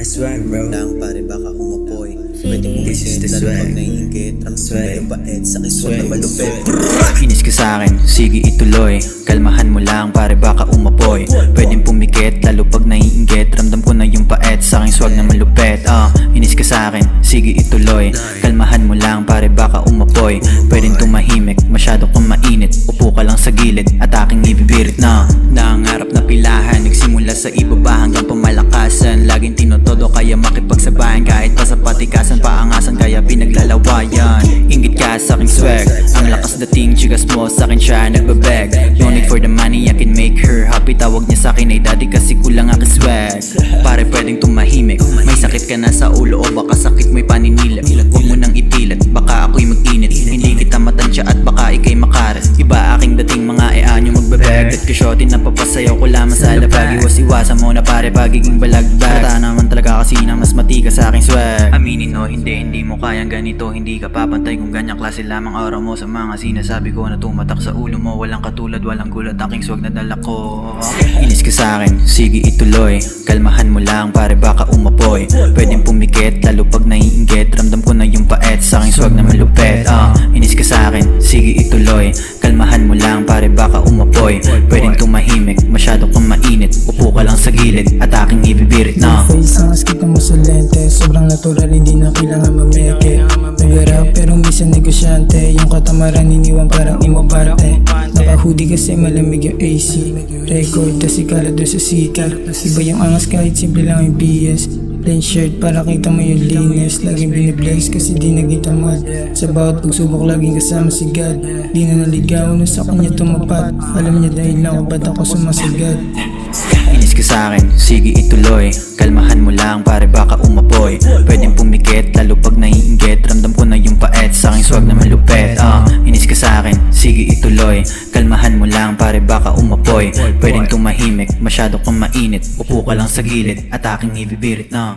swag, bro. Lang pare baka umupoy. Pwede mo This is the lalo swag. pag naiingit. Ramswag yung bait sa kiswag na malupit. Inis ka sa'kin, sige ituloy. Kalmahan mo lang pare baka umapoy. Pwedeng pumikit lalo pag naiinggit. Ramdam ko na yung paet sa aking swag na malupet. Inis ka sa'kin, sige ituloy. Kalmahan mo lang pare baka umapoy. Pwedeng tumahimik, masyado kang mainit. Upo ka lang sa gilid at aking ibibirit na nangarap na pilahan. Nagsimula sa ibaba hanggang pamalakasan. Laging tinotodo kaya makipagsabayan. Kahit pa sa patikasan, paangasan kaya pinaglalawayan. Inggit ka sa aking swag, ang lakas dating chikas mo sa akin siya nagbabeg. No need for the money, I can make her happy. Tawag niya sa akin ay daddy kasi kulang aking swag. Pare pwedeng tumahimik, may sakit ka na sa ulo o baka sakit mo'y paninila. Huwag mo nang itilat, baka ako'y mag-init. Hindi kita matansya at baka ikay makarat. Iba aking dating mga anyo magbabeg. At kasyotin na papasayaw ko lamang sa labag. Iwas-iwasan mo na pare pagiging balagbag. Mata naman talaga kasi na mas matigas sa aking swag. Aminin o hindi mo kayang ganito. Hindi ka papantay kung ganyang klase lamang aura mo. Sa mga sinasabi ko na tumatak sa ulo mo. Walang katulad, walang gulat aking swag na dala ko. Inis ka sa'kin, sige ituloy. Kalmahan mo lang pare baka umapoy. Pwedeng pumikit lalo pag naiinggit. Ramdam ko na yung paet sa aking swag na malupet. Inis ka sa'kin, sige ituloy. Kalmahan mo lang pare baka umapoy. Pwedeng tumahimik, masyado kang mainit. Upo ka lang sa gilid at aking ibibirit na face ang kita mo sa lente. Sobrang natural, hindi na kailangan mameke. Nag-rap pero minsan negosyante. Yung katamaran iniwan parang imabante. Naka-hoodie kasi malamig yung AC. Record tas ikala doon sa sikat. Iba yung angas kahit simple lang yung BS. Plain shirt para kita mo yung linis. Laging biniblaze kasi di naging tamad. Sa bawat pagsubok laging kasama si God. Di na naligaw nung sa kanya tumapat. Alam niya dahil lang ba't ako sumasagad. Inis ka sa'kin, sige ituloy. Kalmahan mo lang pare baka umapoy. Pwedeng pumikit lalo pag naiinggit. Ramdam ko na yung paet sa aking swag na malupet. Inis ka sa'kin, sige ituloy. Kalmahan mo lang pare baka umapoy. Pwedeng tumahimik, masyado kang mainit. Upo ka lang sa gilid at aking ibibirit na